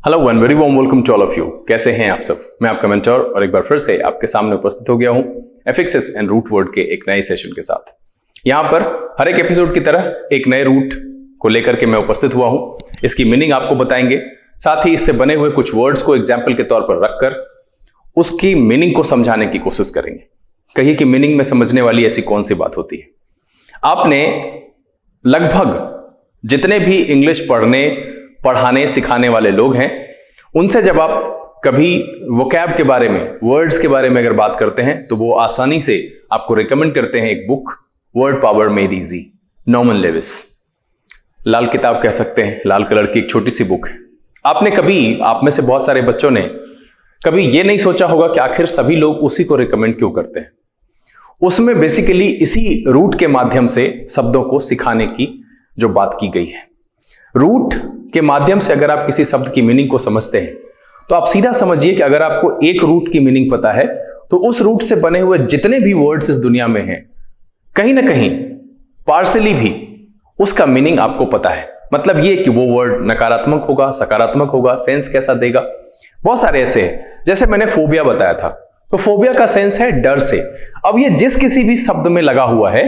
Hello one very warm welcome to all of you. कैसे हैं आप सब? मैं आपका मेंटर और एक बार फिर से आपके सामने उपस्थित हो गया हूं एफिक्सेस एंड रूट वर्ड के एक नए सेशन के साथ। यहां पर हर एक एपिसोड की तरह एक नए रूट को लेकर के मैं उपस्थित हुआ हूं। इसकी मीनिंग आपको बताएंगे, साथ ही इससे बने हुए कुछ वर्ड्स को एग्जाम्पल के तौर पर रखकर उसकी मीनिंग को समझाने की कोशिश करेंगे। कहिए कि मीनिंग में समझने वाली ऐसी कौन सी बात होती है। आपने लगभग जितने भी इंग्लिश पढ़ाने सिखाने वाले लोग हैं, उनसे जब आप कभी वोकैब के बारे में, वर्ड्स के बारे में अगर बात करते हैं तो वो आसानी से आपको रिकमेंड करते हैं एक book, word power made easy, Norman Lewis. लाल किताब कह सकते हैं, लाल कलर की एक छोटी सी बुक है। आप में से बहुत सारे बच्चों ने कभी ये नहीं सोचा होगा कि आखिर सभी लोग उसी को रिकमेंड क्यों करते हैं। उसमें बेसिकली इसी रूट के माध्यम से शब्दों को सिखाने की जो बात की गई है। रूट के माध्यम से अगर आप किसी शब्द की मीनिंग को समझते हैं तो आप सीधा समझिए कि अगर आपको एक रूट की मीनिंग पता है तो उस रूट से बने हुए जितने भी वर्ड्स इस दुनिया में हैं, कहीं ना कहीं पार्सली भी उसका मीनिंग आपको पता है। मतलब ये कि वो वर्ड नकारात्मक होगा, सकारात्मक होगा, सेंस कैसा देगा। बहुत सारे ऐसे हैं, जैसे मैंने फोबिया बताया था, तो फोबिया का सेंस है डर से। अब ये जिस किसी भी शब्द में लगा हुआ है,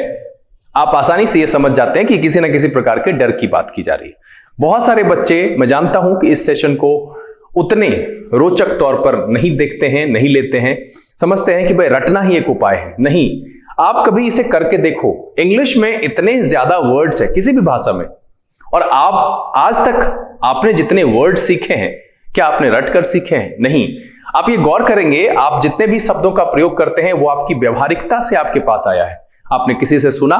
आप आसानी से ये समझ जाते हैं कि किसी ना किसी प्रकार के डर की बात की जा रही है। बहुत सारे बच्चे, मैं जानता हूं कि इस सेशन को उतने रोचक तौर पर नहीं देखते हैं, नहीं लेते हैं, समझते हैं कि भाई रटना ही एक उपाय है। नहीं, आप कभी इसे करके देखो। इंग्लिश में इतने ज्यादा वर्ड्स हैं किसी भी भाषा में, और आप आज तक आपने जितने वर्ड सीखे हैं, क्या आपने रट कर सीखे हैं? नहीं। आप ये गौर करेंगे, आप जितने भी शब्दों का प्रयोग करते हैं वो आपकी व्यवहारिकता से आपके पास आया है। आपने किसी से सुना,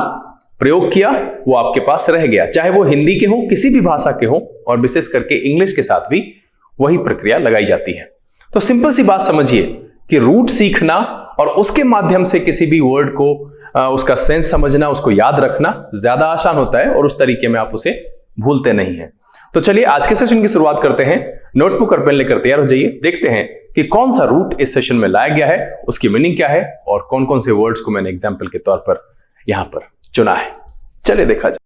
प्रयोग किया, वो आपके पास रह गया, चाहे वो हिंदी के हो, किसी भी भाषा के हो, और विशेष करके इंग्लिश के साथ भी वही प्रक्रिया लगाई जाती है। तो सिंपल सी बात समझिए कि रूट सीखना और उसके माध्यम से किसी भी वर्ड को उसका सेंस समझना, उसको याद रखना ज्यादा आसान होता है, और उस तरीके में आप उसे भूलते नहीं हैं। तो चलिए आज के सेशन की शुरुआत करते हैं। नोटबुक और पेन लेकर तैयार हो जाइए। देखते हैं कि कौन सा रूट इस सेशन में लाया गया है, उसकी मीनिंग क्या है, और कौन कौन से वर्ड्स को मैंने एग्जाम्पल के तौर पर यहां पर चुना है। चलिए देखा जाए।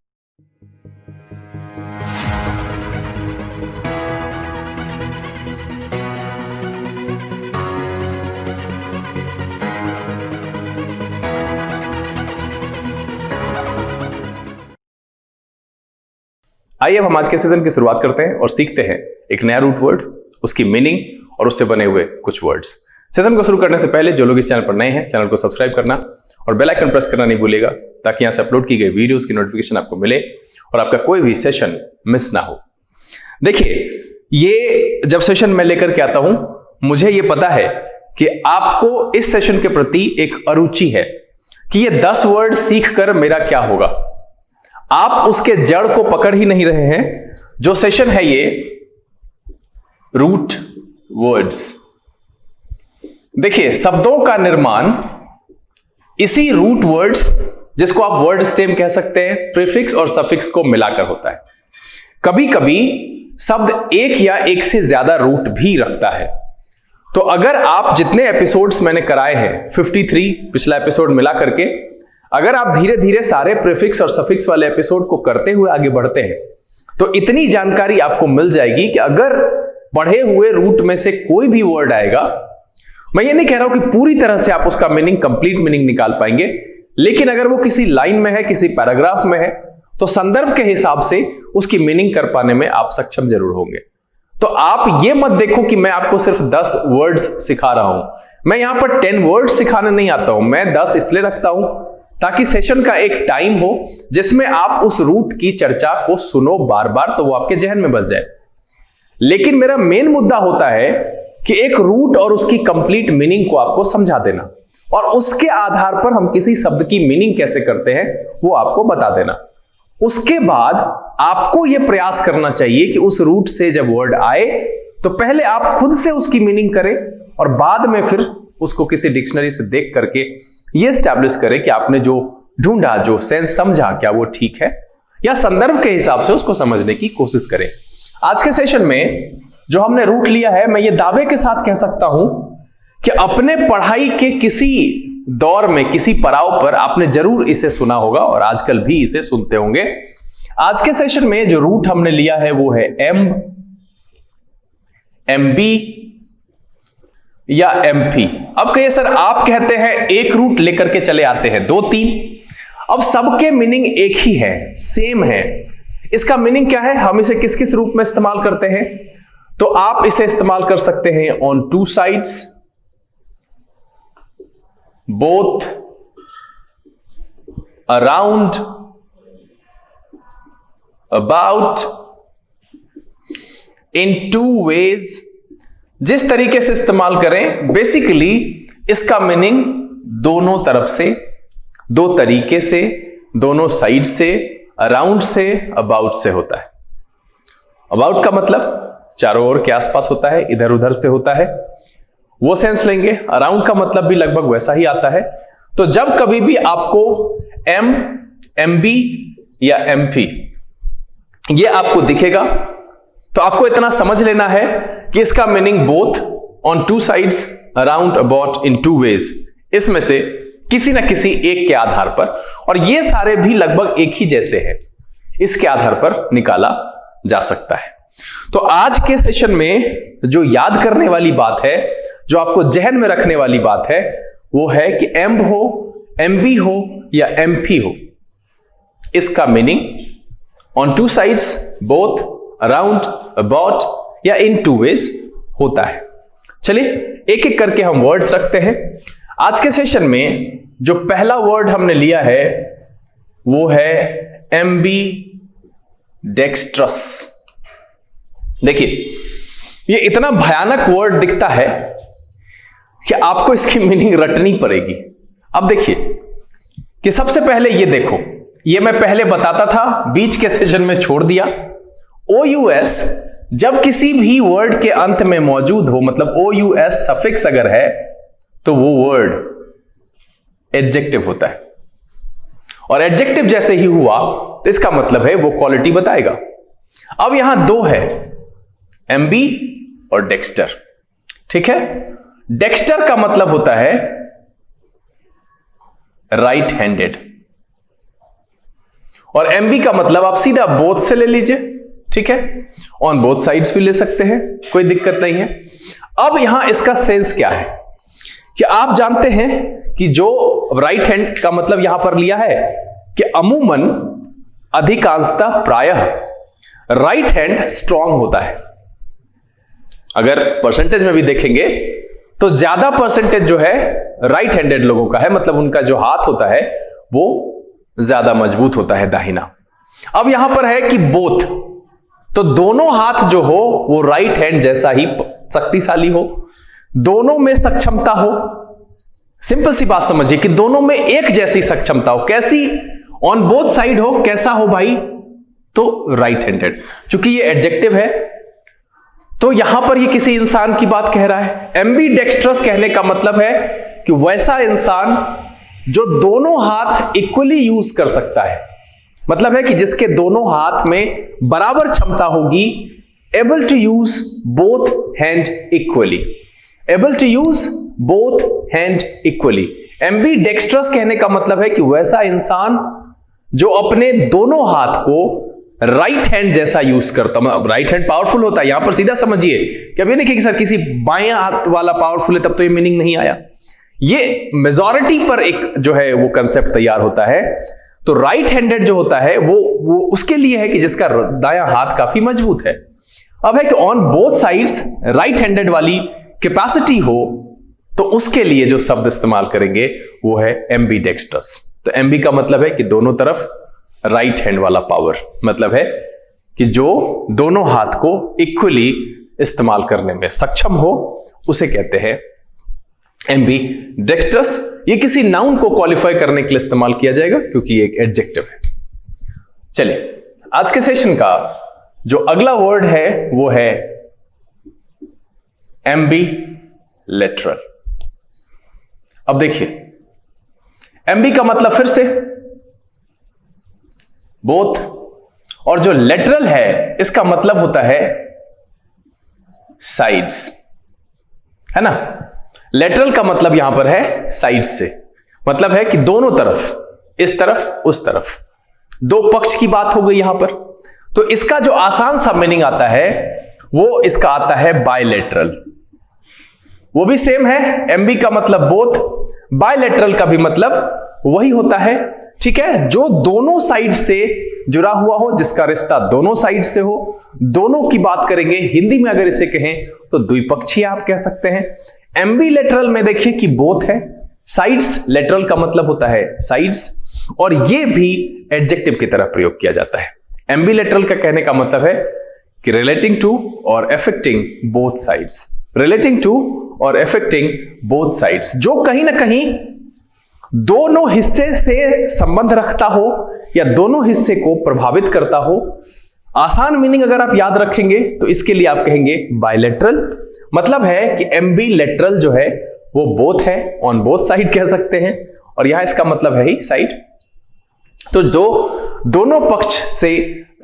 आइए अब हम आज के सेशन की शुरुआत करते हैं और सीखते हैं एक नया रूट वर्ड, उसकी मीनिंग और उससे बने हुए कुछ वर्ड्स। सेशन को शुरू करने से पहले जो लोग इस चैनल पर नए हैं, चैनल को सब्सक्राइब करना और बेल आइकन प्रेस करना नहीं भूलिएगा, ताकि यहां से अपलोड की गई वीडियोस की नोटिफिकेशन आपको मिले और आपका कोई भी सेशन मिस ना हो। देखिए, ये जब सेशन मैं लेकर के आता हूं, मुझे ये पता है कि आपको इस सेशन के प्रति एक अरुचि है कि ये 10 वर्ड सीख कर मेरा क्या होगा। आप उसके जड़ को पकड़ ही नहीं रहे हैं। जो सेशन है ये रूट वर्ड्स। देखिए, शब्दों का निर्माण इसी रूट वर्ड्स, जिसको आप वर्ड स्टेम कह सकते हैं, प्रीफिक्स और सफिक्स को मिलाकर होता है। कभी कभी शब्द एक या एक से ज्यादा रूट भी रखता है। तो अगर आप जितने एपिसोड्स मैंने कराए हैं, 53 पिछला एपिसोड मिला करके, अगर आप धीरे धीरे सारे प्रीफिक्स और सफिक्स वाले एपिसोड को करते हुए आगे बढ़ते हैं तो इतनी जानकारी आपको मिल जाएगी कि अगर पढ़े हुए रूट में से कोई भी वर्ड आएगा, मैं ये नहीं कह रहा हूं कि पूरी तरह से आप उसका मीनिंग, कंप्लीट मीनिंग निकाल पाएंगे, लेकिन अगर वो किसी लाइन में है, किसी पैराग्राफ में है, तो संदर्भ के हिसाब से उसकी मीनिंग कर पाने में आप सक्षम जरूर होंगे। तो आप ये मत देखो कि मैं आपको सिर्फ 10 वर्ड्स सिखा रहा हूं। मैं यहां पर 10 वर्ड्स सिखाने नहीं आता हूं। मैं 10 इसलिए रखता हूं ताकि सेशन का एक टाइम हो जिसमें आप उस रूट की चर्चा को सुनो बार बार, तो वो आपके जहन में बस जाए। लेकिन मेरा मेन मुद्दा होता है कि एक रूट और उसकी कंप्लीट मीनिंग को आपको समझा देना, और उसके आधार पर हम किसी शब्द की मीनिंग कैसे करते हैं वो आपको बता देना। उसके बाद आपको यह प्रयास करना चाहिए कि उस रूट से जब वर्ड आए तो पहले आप खुद से उसकी मीनिंग करें, और बाद में फिर उसको किसी डिक्शनरी से देख करके ये स्टैब्लिश करें कि आपने जो ढूंढा, जो सेंस समझा, क्या वो ठीक है, या संदर्भ के हिसाब से उसको समझने की कोशिश करें। आज के सेशन में जो हमने रूट लिया है, मैं ये दावे के साथ कह सकता हूं कि अपने पढ़ाई के किसी दौर में, किसी पड़ाव पर आपने जरूर इसे सुना होगा और आजकल भी इसे सुनते होंगे। आज के सेशन में जो रूट हमने लिया है वो है एम्ब, MB या MP। अब कहिए सर आप कहते हैं एक रूट लेकर के चले आते हैं 2 3, अब सबके मीनिंग एक ही है, सेम है। इसका मीनिंग क्या है, हम इसे किस किस रूप में इस्तेमाल करते हैं? तो आप इसे इस्तेमाल कर सकते हैं on 2 sides, both, around, about, in 2 ways. जिस तरीके से इस्तेमाल करें, बेसिकली इसका मीनिंग दोनों तरफ से, 2 तरीके से, दोनों साइड से, अराउंड से, अबाउट से होता है। अबाउट का मतलब चारों ओर के आसपास होता है, इधर उधर से होता है, वो सेंस लेंगे। अराउंड का मतलब भी लगभग वैसा ही आता है। तो जब कभी भी आपको M, MB या MP ये आपको दिखेगा, तो आपको इतना समझ लेना है कि इसका meaning both, on 2 sides, around, about, in 2 ways, इसमें से किसी ना किसी एक के आधार पर, और ये सारे भी लगभग एक ही जैसे हैं, इसके आधार पर निकाला जा सकता है। तो आज के सेशन में जो याद करने वाली बात है, जो आपको जहन में रखने वाली बात है, वो है कि M हो, MB हो या MP हो, इसका meaning on 2 sides, both, around, about या इन 2 वेज होता है। चलिए एक एक करके हम वर्ड्स रखते हैं। आज के सेशन में जो पहला वर्ड हमने लिया है वो है एम्बीडेक्स्ट्रस। देखिए ये इतना भयानक वर्ड दिखता है कि आपको इसकी मीनिंग रटनी पड़ेगी। अब देखिए कि सबसे पहले ये देखो, ये मैं पहले बताता था, बीच के सेशन में छोड़ दिया। OUS जब किसी भी वर्ड के अंत में मौजूद हो, मतलब OUS सफिक्स अगर है, तो वो वर्ड एडजेक्टिव होता है, और एडजेक्टिव जैसे ही हुआ तो इसका मतलब है वो क्वालिटी बताएगा। अब यहां 2 है, MB और डेक्स्टर, ठीक है। डेक्स्टर का मतलब होता है राइट हैंडेड, और MB का मतलब आप सीधा बोथ से ले लीजिए, ठीक है। ऑन बोथ साइड्स भी ले सकते हैं, कोई दिक्कत नहीं है। अब यहां इसका सेंस क्या है कि आप जानते हैं कि जो राइट हैंड का मतलब यहां पर लिया है कि अमूमन, अधिकांशतः, प्रायः राइट हैंड स्ट्रांग होता है। अगर परसेंटेज में भी देखेंगे तो ज्यादा परसेंटेज जो है राइट हैंडेड लोगों का है, मतलब उनका जो हाथ होता है वो ज्यादा मजबूत होता है, दाहिना। अब यहां पर है कि बोथ, तो दोनों हाथ जो हो वो राइट हैंड जैसा ही शक्तिशाली हो, दोनों में सक्षमता हो। सिंपल सी बात समझिए कि दोनों में एक जैसी सक्षमता हो। कैसी? ऑन बोथ साइड हो। कैसा हो भाई? तो राइट हैंडेड। चूंकि ये एडजेक्टिव है तो यहां पर ये किसी इंसान की बात कह रहा है। एम्बीडेक्स्ट्रस कहने का मतलब है कि वैसा इंसान जो दोनों हाथ इक्वली यूज कर सकता है, मतलब है कि जिसके दोनों हाथ में बराबर क्षमता होगी। Able to use both hand equally, able to use both hand equally. Ambidextrous कहने का मतलब है कि वैसा इंसान जो अपने दोनों हाथ को राइट हैंड जैसा यूज करता है। राइट हैंड पावरफुल होता है, यहां पर सीधा समझिए कि अब ये नहीं कि सर किसी बायां हाथ वाला पावरफुल है तब तो ये मीनिंग नहीं आया। ये मेजॉरिटी पर एक जो है वो कंसेप्ट तैयार होता है। तो राइट हैंडेड जो होता है वो उसके लिए है कि जिसका दायां हाथ काफी मजबूत है। अब है कि on both sides right handed वाली कैपेसिटी हो, तो उसके लिए जो शब्द इस्तेमाल करेंगे वो है एम्बीडेक्स्ट्रस। तो एम्बी का मतलब है कि दोनों तरफ राइट हैंड वाला पावर, मतलब है कि जो दोनों हाथ को इक्वली इस्तेमाल करने में सक्षम हो, उसे कहते हैं एम्बीडेक्स्ट्रस। ये किसी नाउन को क्वालिफाई करने के लिए इस्तेमाल किया जाएगा क्योंकि ये एक एडजेक्टिव है। चलिए आज के सेशन का जो अगला वर्ड है वो है एम्बीलेटरल। अब देखिए एम्बी का मतलब फिर से बोथ, और जो लेटरल है इसका मतलब होता है साइड्स, है ना। लेटरल का मतलब यहां पर है साइड से, मतलब है कि दोनों तरफ, इस तरफ उस तरफ, दो पक्ष की बात हो गई यहां पर। तो इसका जो आसान सा मीनिंग आता है वो इसका आता है बायलैटरल। वो भी सेम है, एमबी का मतलब बोथ, बायलैटरल का भी मतलब वही होता है। ठीक है, जो दोनों साइड से जुड़ा हुआ हो, जिसका रिश्ता दोनों साइड से हो, दोनों की बात करेंगे। हिंदी में अगर इसे कहें तो द्विपक्षीय आप कह सकते हैं। एम्बिलैटरल में देखिए कि बोथ है, साइड्स, लेटरल का मतलब होता है साइड्स, और ये भी एडजेक्टिव की तरह प्रयोग किया जाता है। एम्बिलैटरल का कहने का मतलब है कि रिलेटिंग टू और affecting both sides, relating to और अफेक्टिंग बोथ साइड्स, जो कहीं ना कहीं दोनों हिस्से से संबंध रखता हो या दोनों हिस्से को प्रभावित करता हो। आसान मीनिंग अगर आप याद रखेंगे तो इसके लिए आप कहेंगे बायलैटरल। मतलब है कि एम्बिलैटरल जो है वो बोथ है, ऑन बोथ साइड कह सकते हैं, और यहां इसका मतलब है ही साइड। तो जो दोनों पक्ष से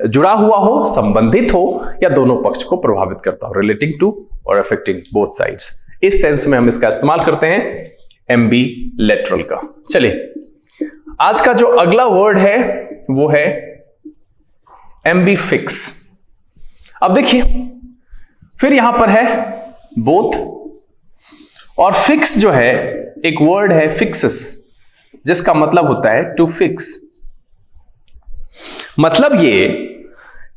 जुड़ा हुआ हो, संबंधित हो, या दोनों पक्ष को प्रभावित करता हो, रिलेटिंग टू और अफेक्टिंग बोथ साइड्स, इस सेंस में हम इसका इस्तेमाल करते हैं एम्बिलैटरल का। चलिए, आज का जो अगला वर्ड है वो है एम्बीफिक्स। अब देखिए, फिर यहां पर है बोथ, और फिक्स जो है एक वर्ड है फिक्सेस, जिसका मतलब होता है टू फिक्स। मतलब ये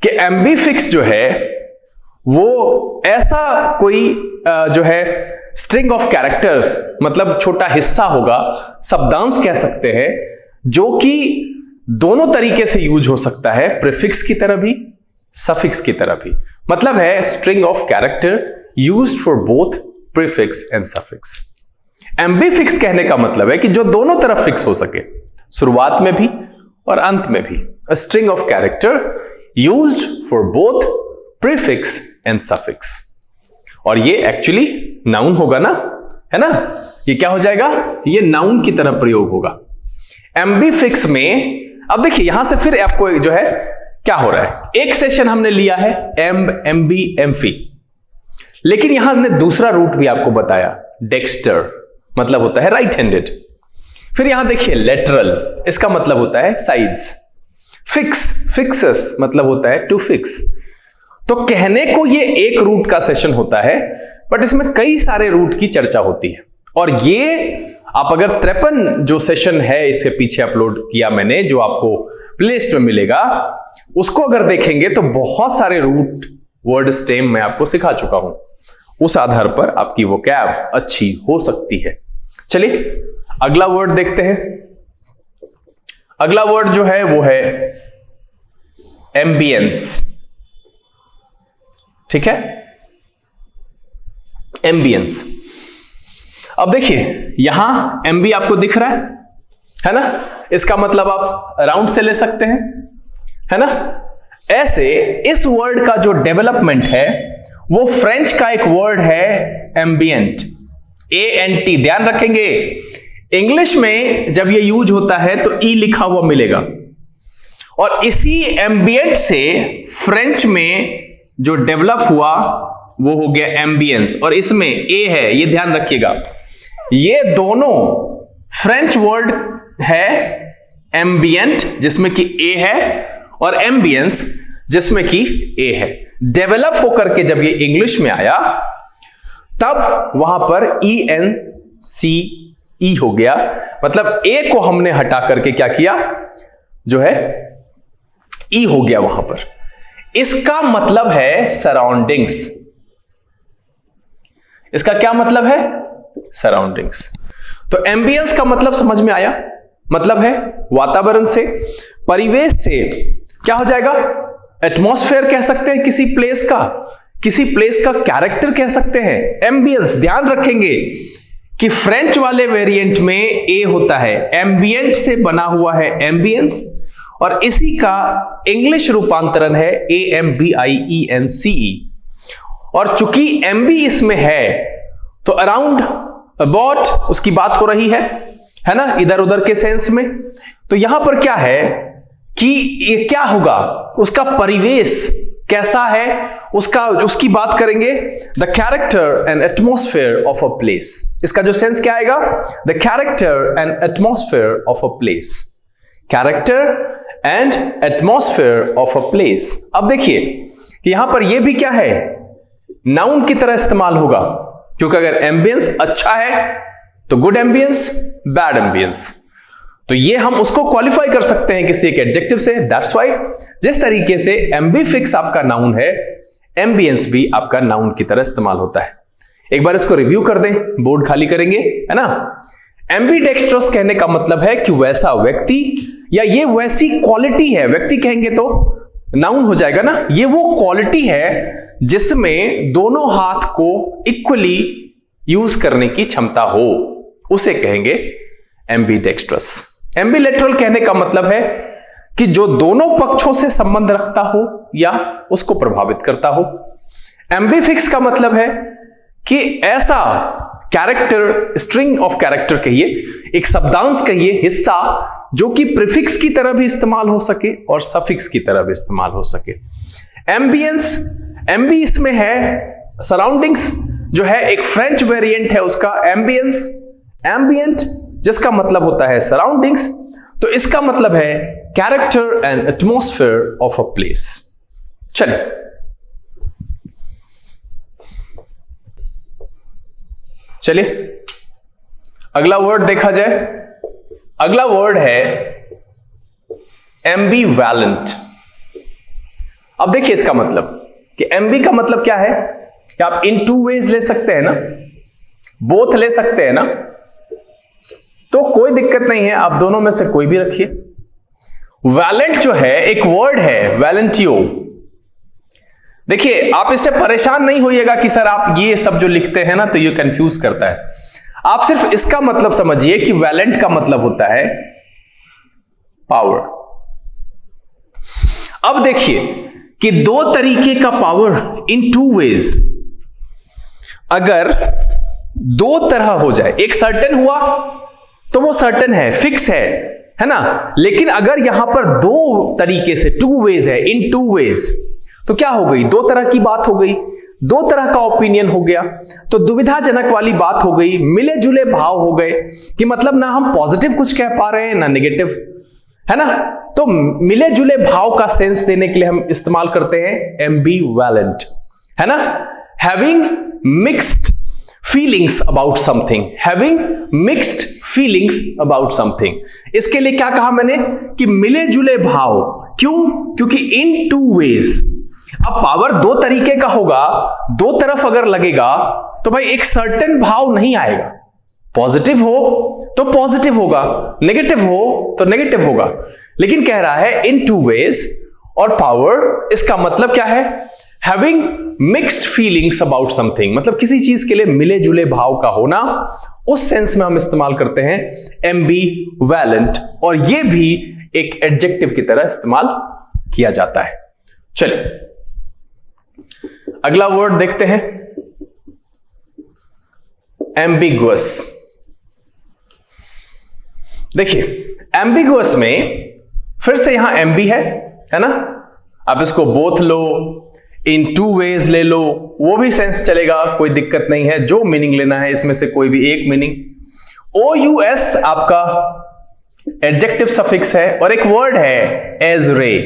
कि एम्बीफिक्स जो है वो ऐसा कोई जो है स्ट्रिंग ऑफ कैरेक्टर्स, मतलब छोटा हिस्सा होगा, शब्दांश कह सकते हैं, जो कि दोनों तरीके से यूज हो सकता है, प्रीफिक्स की तरह भी, सफिक्स की तरह भी। मतलब है string of character used for both prefix and suffix. Ambifix कहने का मतलब है कि जो दोनों तरफ फिक्स हो सके, शुरुआत में भी और अंत में भी। A string of character used for both prefix and suffix. और ये एक्चुअली नाउन होगा ना, है ना, ये क्या हो जाएगा, ये नाउन की तरह प्रयोग होगा एम्बीफिक्स में। अब देखिए यहां से फिर आपको जो है क्या हो रहा है, एक सेशन हमने लिया है एमबी एम्फी, लेकिन यहां हमने दूसरा रूट भी आपको बताया, डेक्स्टर, मतलब होता है राइट हैंडेड। फिर यहां देखिए लेटरल, इसका मतलब होता है साइड्स। फिक्स, फिक्सेस, मतलब होता है टू फिक्स। तो कहने को ये एक रूट का सेशन होता है, बट इसमें कई सारे रूट की चर्चा होती है। और ये आप अगर 53 जो सेशन है इससे पीछे अपलोड किया मैंने, जो आपको प्लेलिस्ट में मिलेगा, उसको अगर देखेंगे तो बहुत सारे रूट वर्ड स्टेम मैं आपको सिखा चुका हूं। उस आधार पर आपकी वोकैब अच्छी हो सकती है। चलिए अगला वर्ड देखते हैं। अगला वर्ड जो है वो है एम्बियंस। ठीक है, एम्बियंस। अब देखिए यहां एमबी आपको दिख रहा है ना, इसका मतलब आप अराउंड से ले सकते हैं, है ना। ऐसे इस वर्ड का जो डेवलपमेंट है वो फ्रेंच का एक वर्ड है एम्बियंट, ANT। ध्यान रखेंगे, इंग्लिश में जब ये यूज होता है तो ई लिखा हुआ मिलेगा, और इसी एम्बियंट से फ्रेंच में जो डेवलप हुआ वो हो गया एम्बियंस, और इसमें ए है, ये ध्यान रखिएगा। ये दोनों फ्रेंच वर्ड है, एम्बियंट जिसमें कि ए है और एम्बियंस जिसमें कि ए है। डेवलप होकर के जब ये इंग्लिश में आया तब वहां पर ENCE हो गया, मतलब ए को हमने हटा करके क्या किया, जो है ई हो गया वहां पर। इसका मतलब है सराउंडिंग्स। इसका क्या मतलब है, सराउंडिंग्स। तो एम्बियंस का मतलब समझ में आया, मतलब है वातावरण से, परिवेश से। क्या हो जाएगा, एटमॉस्फेयर कह सकते हैं किसी प्लेस का, किसी प्लेस का कैरेक्टर कह सकते हैं। एम्बियंस, ध्यान रखेंगे कि फ्रेंच वाले वेरिएंट में ए होता है, एम्बियंट से बना हुआ है एम्बियंस, और इसी का इंग्लिश रूपांतरण है AMBIENCE। और चूंकि एमबी इसमें है तो अराउंड, अबाउट उसकी बात हो रही है ना, इधर उधर के सेंस में। तो यहां पर क्या है कि ये क्या होगा, उसका परिवेश कैसा है, उसकी बात करेंगे। The character and atmosphere of a place, इसका जो सेंस क्या आएगा, the character and atmosphere of a place, character and atmosphere of a place. अब देखिए कि यहां पर ये भी क्या है, नाउन की तरह इस्तेमाल होगा, क्योंकि अगर एम्बियंस अच्छा है तो गुड एम्बियंस, बैड एम्बियंस, तो ये हम उसको क्वालिफाई कर सकते हैं किसी एक एडजेक्टिव से। दैट्स व्हाई जिस तरीके से एम्बीफिक्स आपका नाउन है, एम्बियंस भी आपका नाउन की तरह इस्तेमाल होता है। एक बार इसको रिव्यू कर दें, बोर्ड खाली करेंगे, है ना। एम्बीडेक्स्ट्रस कहने का मतलब है कि वैसा व्यक्ति या ये वैसी क्वालिटी है, व्यक्ति कहेंगे तो नाउन हो जाएगा ना, ये वो क्वालिटी है जिसमें दोनों हाथ को इक्वली यूज करने की क्षमता हो, उसे कहेंगे एम्बीडेक्स्ट्रस। एम्बिलेटरल कहने का मतलब है कि जो दोनों पक्षों से संबंध रखता हो या उसको प्रभावित करता हो। एम्बीफिक्स का मतलब है कि ऐसा कैरेक्टर, स्ट्रिंग ऑफ कैरेक्टर कहिए, एक शब्दांश कहिए, हिस्सा जो कि प्रीफिक्स की तरह भी इस्तेमाल हो सके और सफिक्स की तरह भी इस्तेमाल हो सके। एम्बियंस, एम्बी इसमें है सराउंडिंग्स, जो है एक फ्रेंच वेरिएंट है उसका एम्बियंस, एम्बियंट जिसका मतलब होता है सराउंडिंग्स, तो इसका मतलब है character and atmosphere of a place. चलिए अगला वर्ड देखा जाए। अगला वर्ड है एम्बीवैलेंट। अब देखिए इसका मतलब कि एम्बी का मतलब क्या है कि आप इन टू वेज ले सकते हैं ना, बोथ ले सकते हैं ना, तो कोई दिक्कत नहीं है, आप दोनों में से कोई भी रखिए। वैलेंट जो है एक वर्ड है, वैलेंटियो। देखिए आप इससे परेशान नहीं होइएगा कि सर आप ये सब जो लिखते हैं ना तो ये कंफ्यूज करता है। आप सिर्फ इसका मतलब समझिए कि वैलेंट का मतलब होता है पावर। अब देखिए कि दो तरीके का पावर इन टू वेज, अगर दो तरह हो जाए, एक सर्टेन हुआ तो वो सर्टेन है, फिक्स है ना, लेकिन अगर यहां पर दो तरीके से, टू वेज है, इन टू वेज, तो क्या हो गई, दो तरह की बात हो गई, दो तरह का ओपिनियन हो गया, तो दुविधाजनक वाली बात हो गई, मिले जुले भाव हो गए कि मतलब ना हम पॉजिटिव कुछ कह पा रहे हैं ना नेगेटिव, है ना। तो मिले जुले भाव का सेंस देने के लिए हम इस्तेमाल करते हैं एम्बीवैलेंट, है ना। Having mixed feelings about something, having mixed feelings about something, इसके लिए क्या कहा मैंने कि मिले जुले भाव। क्यों? क्योंकि इन टू वेज, अब पावर दो तरीके का होगा, दो तरफ अगर लगेगा तो भाई एक सर्टेन भाव नहीं आएगा, पॉजिटिव हो तो पॉजिटिव होगा, नेगेटिव हो तो नेगेटिव होगा, लेकिन कह रहा है इन टू वेज, और पावर इसका मतलब क्या है, having mixed feelings about something, मतलब किसी चीज के लिए मिले जुले भाव का होना, उस सेंस में हम इस्तेमाल करते हैं एम्बीवैलेंट, और यह भी एक एडजेक्टिव की तरह इस्तेमाल किया जाता है। चलिए अगला वर्ड देखते हैं, एम्बिगुअस। देखिए एम्बिगुअस में फिर से यहां एम्बी है ना, आप इसको बोथ लो, इन टू वेज ले लो, वो भी सेंस चलेगा, कोई दिक्कत नहीं है, जो मीनिंग लेना है इसमें से कोई भी एक मीनिंग। OUS आपका एडजेक्टिव सफिक्स है, और एक वर्ड है एज रे,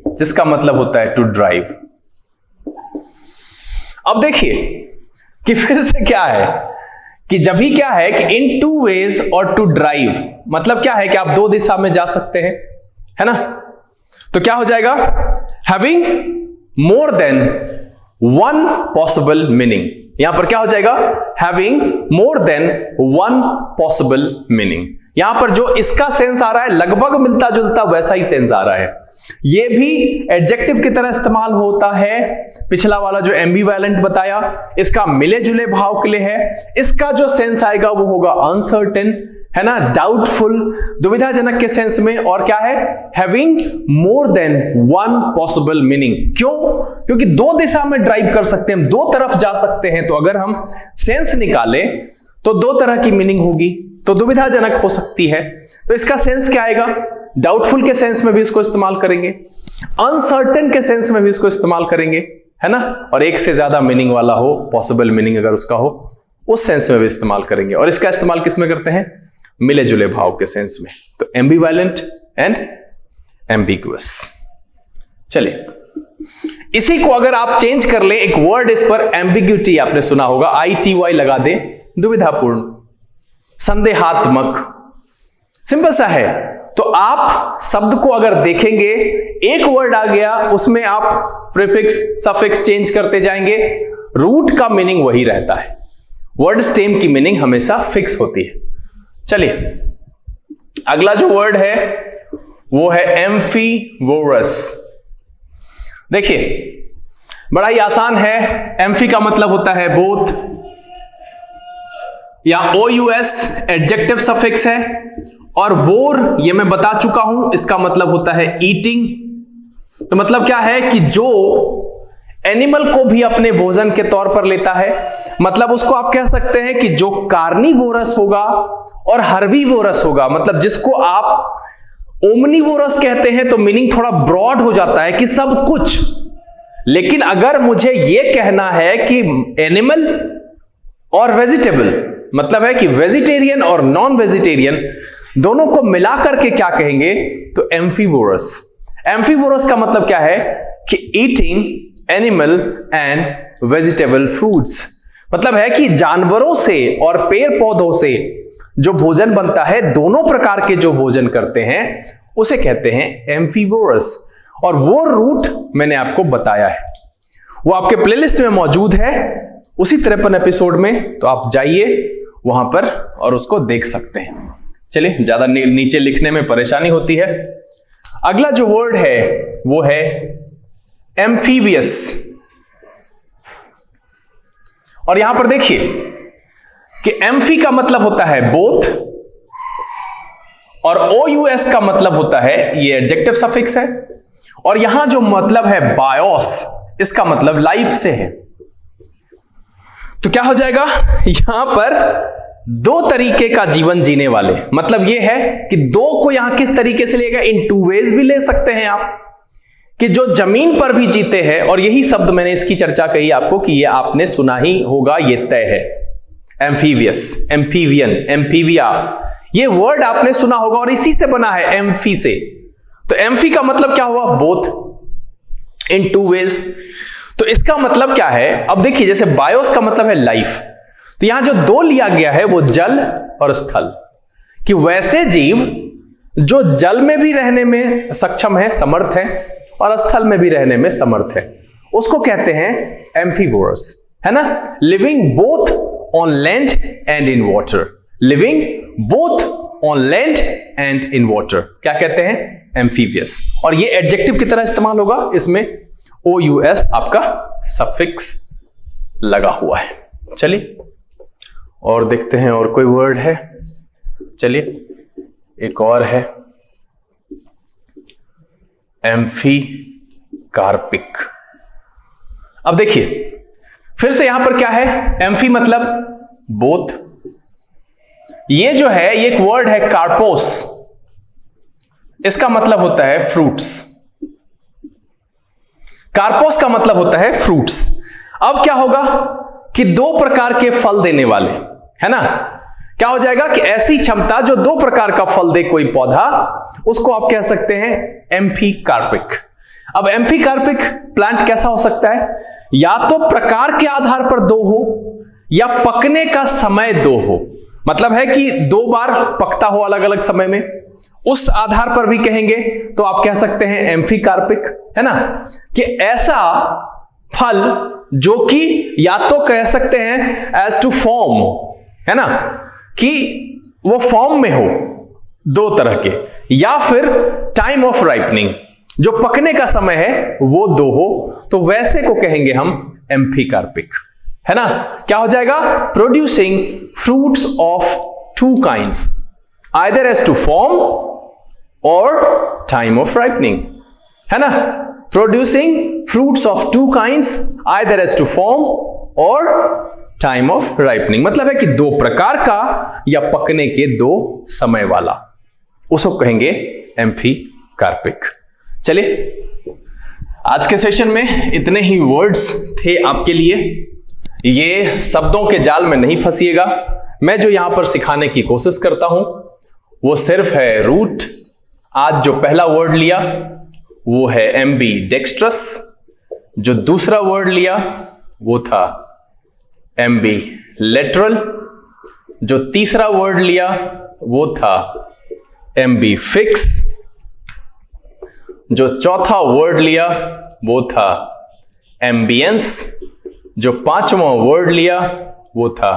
जिसका मतलब होता है टू ड्राइव। अब देखिए कि फिर से क्या है कि जब ही क्या है कि इन टू वेज और टू ड्राइव, मतलब क्या है कि आप दो दिशा में जा सकते हैं, है ना, तो क्या हो जाएगा, having more than one possible meaning. यहां पर क्या हो जाएगा, having more than one possible meaning. यहां पर जो इसका सेंस आ रहा है लगभग मिलता जुलता वैसा ही सेंस आ रहा है, ये भी एडजेक्टिव की तरह इस्तेमाल होता है। पिछला वाला जो एम्बीवैलेंट बताया, इसका मिले जुले भाव के लिए है, इसका जो सेंस आएगा वो होगा अनसर्टेन, है ना, डाउटफुल, दुविधाजनक के सेंस में, और क्या है, having more than one possible meaning. क्यों? क्योंकि दो दिशा में ड्राइव कर सकते हैं, दो तरफ जा सकते हैं, तो अगर हम सेंस निकालें तो दो तरह की मीनिंग होगी, तो दुविधाजनक हो सकती है, तो इसका सेंस क्या आएगा, डाउटफुल के सेंस में भी इसको इस्तेमाल करेंगे, अनसर्टेन के सेंस में भी इसको इस्तेमाल करेंगे, है ना, और एक से ज्यादा मीनिंग वाला हो, पॉसिबल मीनिंग अगर उसका हो, उस सेंस में भी इस्तेमाल करेंगे। और इसका इस्तेमाल किस में करते हैं, मिले जुले भाव के सेंस में। तो एम्बीवैलेंट एंड एम्बिगुअस। चलिए इसी को अगर आप चेंज कर लें, एक वर्ड इस पर एम्बिग्यूटी आपने सुना होगा, ITY लगा दें, दुविधापूर्ण, संदेहात्मक, सिंपल सा है। तो आप शब्द को अगर देखेंगे, एक वर्ड आ गया, उसमें आप प्रीफिक्स सफिक्स चेंज करते जाएंगे, रूट का मीनिंग वही रहता है, वर्ड स्टेम की मीनिंग हमेशा फिक्स होती है। चलिए अगला जो वर्ड है वो है एम्फीवोरस। देखिए बड़ा ही आसान है, एम्फी का मतलब होता है बोथ, या OUS एडजेक्टिव सफिक्स है, और वोर ये मैं बता चुका हूं, इसका मतलब होता है ईटिंग। तो मतलब क्या है कि जो एनिमल को भी अपने भोजन के तौर पर लेता है, मतलब उसको आप कह सकते हैं कि जो कार्निवोरस होगा और हर्बीवोरस होगा, मतलब जिसको आप ओमनीवोरस कहते हैं, तो मीनिंग थोड़ा ब्रॉड हो जाता है कि सब कुछ। लेकिन अगर मुझे यह कहना है कि एनिमल और वेजिटेबल, मतलब है कि वेजिटेरियन और नॉन वेजिटेरियन दोनों को मिलाकर के क्या कहेंगे, तो एम्फीवोरस। एम्फीवोरस का मतलब क्या है कि eating animal and vegetable foods, मतलब है कि जानवरों से और पेड़ पौधों से जो भोजन बनता है, दोनों प्रकार के जो भोजन करते हैं उसे कहते हैं एम्फीवोरस। और वो रूट मैंने आपको बताया है, वो आपके प्लेलिस्ट में मौजूद है उसी 53 एपिसोड में, तो आप जाइए वहां पर और उसको देख सकते हैं। चलिए, ज्यादा नीचे लिखने में परेशानी होती है। अगला जो वर्ड है वो है एम्फीबियस। और यहां पर देखिए कि एम्फी का मतलब होता है बोथ, और OUS का मतलब होता है, ये एडजेक्टिव सफिक्स है, और यहां जो मतलब है बायोस, इसका मतलब लाइफ से है। तो क्या हो जाएगा, यहां पर दो तरीके का जीवन जीने वाले, मतलब यह है कि दो को यहां किस तरीके से लेगा, इन टू वेज भी ले सकते हैं आप, कि जो जमीन पर भी जीते हैं, और यही शब्द मैंने इसकी चर्चा कही आपको कि यह आपने सुना ही होगा, यह तय है। एम्फीवियस, एम्फीवियन, एम्फीविया, ये वर्ड आपने सुना होगा और इसी से बना है, एम्फी से। तो एम्फी का मतलब क्या हुआ, बोथ, इन टू वेज। तो इसका मतलब क्या है, अब देखिए जैसे बायोस का मतलब है लाइफ, तो यहां जो दो लिया गया है वो जल और स्थल, कि वैसे जीव जो जल में भी रहने में सक्षम है, समर्थ है, और स्थल में भी रहने में समर्थ है, उसको कहते हैं एम्फीवोरस, है ना। Living both on land and in water, living both on land and in water, क्या कहते हैं, एम्फीबियस। और ये एडजेक्टिव की तरह इस्तेमाल होगा, इसमें OUS आपका सफिक्स लगा हुआ है। चलिए और देखते हैं और कोई वर्ड है। चलिए एक और है, एम्फीकार्पिक। अब देखिए फिर से यहां पर क्या है, एम्फी मतलब बोथ, ये जो है ये एक वर्ड है कार्पोस, इसका मतलब होता है फ्रूट्स। कार्पोस का मतलब होता है फ्रूट्स। अब क्या होगा कि दो प्रकार के फल देने वाले, है ना, क्या हो जाएगा कि ऐसी क्षमता जो दो प्रकार का फल दे कोई पौधा, उसको आप कह सकते हैं एम्फीकार्पिक। अब एम्फीकार्पिक प्लांट कैसा हो सकता है, या तो प्रकार के आधार पर दो हो, या पकने का समय दो हो, मतलब है कि दो बार पकता हो अलग अलग समय में, उस आधार पर भी कहेंगे तो आप कह सकते हैं एम्फीकार्पिक, है ना। कि ऐसा फल जो कि या तो कह सकते हैं एज टू फॉर्म, है ना, कि वो फॉर्म में हो दो तरह के, या फिर टाइम ऑफ राइपनिंग, जो पकने का समय है वो दो हो, तो वैसे को कहेंगे हम एम्फीकार्पिक, है ना। क्या हो जाएगा, producing fruits of two kinds, either as to form और टाइम ऑफ राइपनिंग, है ना। Producing fruits of two kinds either as to form और टाइम ऑफ राइपनिंग, मतलब है कि दो प्रकार का या पकने के दो समय वाला, उसको कहेंगे एम्फीकार्पिक। चलिए आज के सेशन में इतने ही वर्ड्स थे आपके लिए, ये शब्दों के जाल में नहीं फंसिएगा। मैं जो यहां पर सिखाने की कोशिश करता हूं वो सिर्फ है रूट। आज जो पहला वर्ड लिया वो है एम्बी डेक्स्ट्रस। जो दूसरा वर्ड लिया वो था एम्बी लेटरल। जो तीसरा वर्ड लिया वो था एम्बी फिक्स। जो चौथा वर्ड लिया वो था एम्बियंस। जो पांचवा वर्ड लिया वो था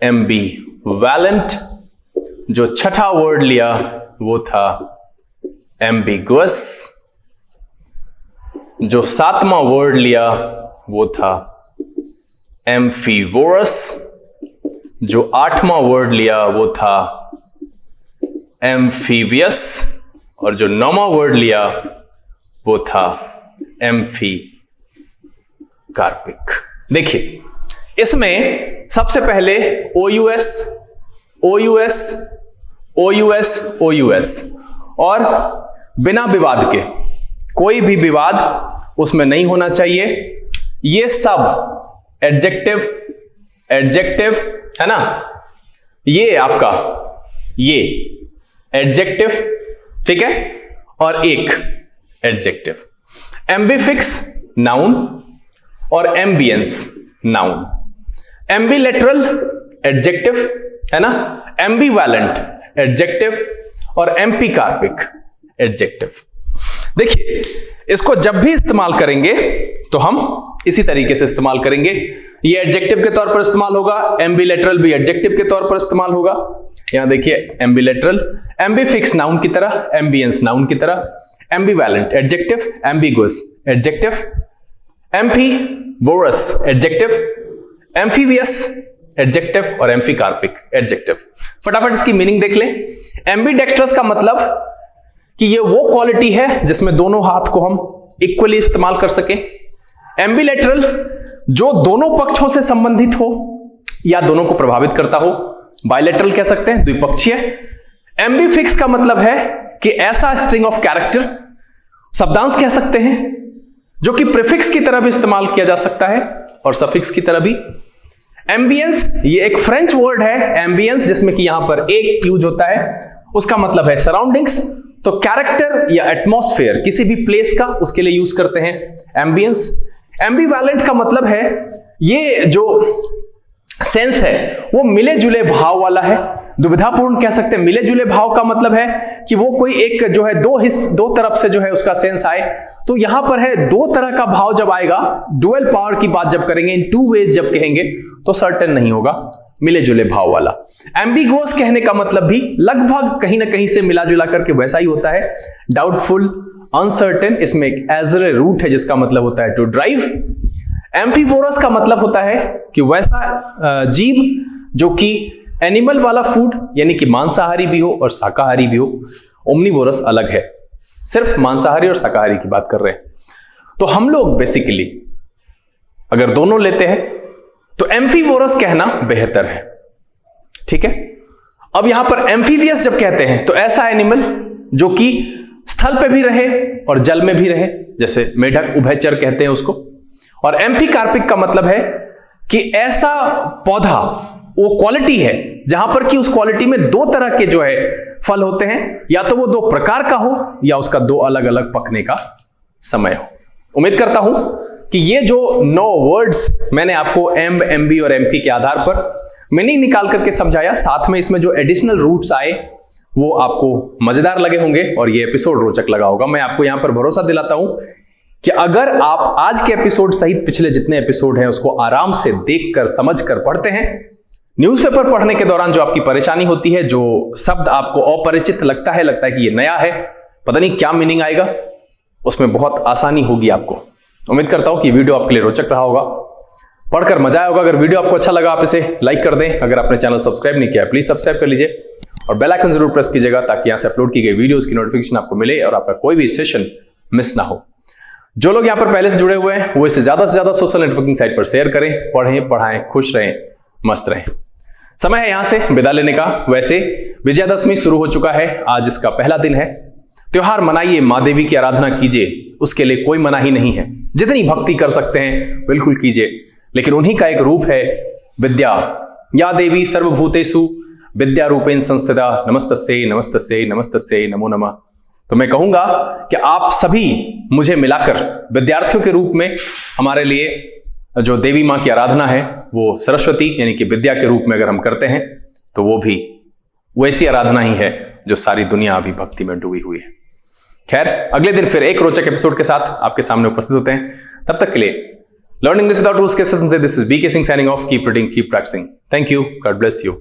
एम्बी वैलेंट। जो छठा वर्ड लिया वो था एम्बिगुअस। जो सातवां वर्ड लिया वो था एम्फीवोरस। जो आठवां वर्ड लिया वो था एम्फीबियस। और जो नौवां वर्ड लिया वो था एम्फी कार्पिक। देखिए, इसमें सबसे पहले OUS OUS OUS OUS और बिना विवाद के, कोई भी विवाद उसमें नहीं होना चाहिए। ये सब एडजेक्टिव एडजेक्टिव है ना, ये आपका ये एडजेक्टिव, ठीक है, और एक एडजेक्टिव। एम्बिफिक्स नाउन और एम्बियंस नाउन। एम्बिलेटरल एडजेक्टिव है ना, एम्बिवैलेंट एडजेक्टिव और एम्पीकार्पिक एडजेक्टिव। देखिए, इसको जब भी इस्तेमाल करेंगे तो हम इसी तरीके से इस्तेमाल करेंगे। ये एडजेक्टिव के तौर पर इस्तेमाल होगा, एम्बिलेटरल भी एडजेक्टिव के तौर पर इस्तेमाल होगा। यहां देखिए, एम्बिलेटरल, एम्बिफिक्स नाउन की तरह, एम्बियंस नाउन की तरह, ambivalent adjective, ambiguous adjective, amphivorous adjective, amphibious adjective और एम्फीकार्पिक एडजेक्टिव। फटाफट इसकी मीनिंग देख लें। एम्बीडेक्स्ट्रस का मतलब कि ये वो क्वालिटी है जिसमें दोनों हाथ को हम इक्वली इस्तेमाल कर सकें। एम्बिलेटरल, जो दोनों पक्षों से संबंधित हो या दोनों को प्रभावित करता हो। बायलेटरल कह सकते हैं, द्विपक्षीय। एम्बिफिक्स का मतलब है कि ऐसा स्ट्रिंग ऑफ कैरेक्टर, शब्दांश कह सकते हैं, जो कि प्रीफिक्स की तरह भी इस्तेमाल किया जा सकता है और सफिक्स की तरह भी। एम्बियंस, ये एक फ्रेंच वर्ड है एम्बियंस, जिसमें कि यहां पर एक यूज होता है, उसका मतलब है सराउंडिंग्स। तो कैरेक्टर या एटमॉस्फेयर किसी भी प्लेस का, उसके लिए यूज करते हैं एम्बियंस। एम्बिवैलेंट का मतलब है ये जो सेंस है वो मिले जुले भाव वाला है, दुविधापूर्ण कह सकते हैं। मिले जुले भाव का मतलब है कि वो कोई एक जो है दो तरफ से जो है उसका सेंस आए। तो यहां पर है दो तरह का भाव जब आएगा, डुअल पावर की बात जब करेंगे, इन टू वेज जब कहेंगे तो सर्टेन नहीं होगा, मिले जुले भाव वाला। एम्बिगुअस कहने का मतलब भी लगभग कहीं ना कहीं से मिला जुला करके वैसा ही होता है, डाउटफुल, अनसर्टेन। इसमें एक एजरे रूट है जिसका मतलब होता है टू ड्राइव। एम्फीवोरस का मतलब होता है कि वैसा जीव जो कि एनिमल वाला फूड, यानी कि मांसाहारी भी हो और शाकाहारी भी हो। ओमनीवोरस अलग है, सिर्फ मांसाहारी और शाकाहारी की बात कर रहे हैं। तो हम लोग बेसिकली अगर दोनों लेते हैं तो एम्फीवोरस कहना बेहतर है, ठीक है। अब यहां पर एम्फीबियस जब कहते हैं तो ऐसा एनिमल जो कि स्थल पे भी रहे और जल में भी रहे, जैसे मेढक, उभयचर कहते हैं उसको। और एम्फीकार्पिक का मतलब है कि ऐसा पौधा, वो क्वालिटी है जहां पर कि उस क्वालिटी में दो तरह के जो है फल होते हैं, या तो वो दो प्रकार का हो या उसका दो अलग अलग पकने का समय हो। उम्मीद करता हूं कि ये जो 9 वर्ड्स मैंने आपको एम्ब, एम्बी और एम्पी के आधार पर मीनिंग निकाल करके समझाया, साथ में इसमें जो एडिशनल रूट्स आए वो आपको मजेदार लगे होंगे और ये एपिसोड रोचक लगा होगा। मैं आपको यहां पर भरोसा दिलाता हूं कि अगर आप आज के एपिसोड सहित पिछले जितने एपिसोड हैं उसको आराम से देखकर, समझकर पढ़ते हैं, न्यूज़पेपर पढ़ने के दौरान जो आपकी परेशानी होती है, जो शब्द आपको अपरिचित लगता है कि ये नया है, पता नहीं क्या मीनिंग आएगा, उसमें बहुत आसानी होगी आपको। उम्मीद करता हूं कि वीडियो आपके लिए रोचक रहा होगा, पढ़कर मजा आया होगा। अगर वीडियो आपको अच्छा लगा आप इसे लाइक कर दें। अगर आपने चैनल सब्सक्राइब नहीं किया प्लीज सब्सक्राइब कर लीजिए और बेल आइकन जरूर प्रेस कीजिएगा ताकि यहां से अपलोड की गई वीडियोस की नोटिफिकेशन आपको मिले और आपका कोई भी सेशन मिस ना हो। जो लोग यहां पर पहले से जुड़े हुए हैं वो इसे ज्यादा से ज्यादा सोशल नेटवर्किंग साइट पर शेयर करें। पढ़ें, पढ़ाएं, खुश रहें, मस्त रहें। समय है यहां से विदा लेने का। वैसे विजयादशमी शुरू हो चुका है, आज इसका पहला दिन है। त्योहार मनाइए, मां देवी की आराधना कीजिए, उसके लिए कोई मनाही नहीं है। जितनी भक्ति कर सकते हैं बिल्कुल कीजिए, लेकिन उन्हीं का एक रूप है विद्या। या देवी सर्वभूतेषु विद्या रूपेण संस्थिता, नमस्तस्यै नमस्तस्यै नमस्तस्यै नमो नमः। तो मैं कहूंगा कि आप सभी मुझे मिलाकर विद्यार्थियों के रूप में हमारे लिए जो देवी मां की आराधना है वो सरस्वती यानी कि विद्या के रूप में अगर हम करते हैं तो वो भी वैसी आराधना ही है जो सारी दुनिया अभी भक्ति में डूबी हुई है। खैर, अगले दिन फिर एक रोचक एपिसोड के साथ आपके सामने उपस्थित होते हैं। तब तक के लिए लर्निंग इंग्लिश विदाउट रूल्स के सेशन से this is BK Singh signing off. Keep reading, keep practising. Thank you, God bless you.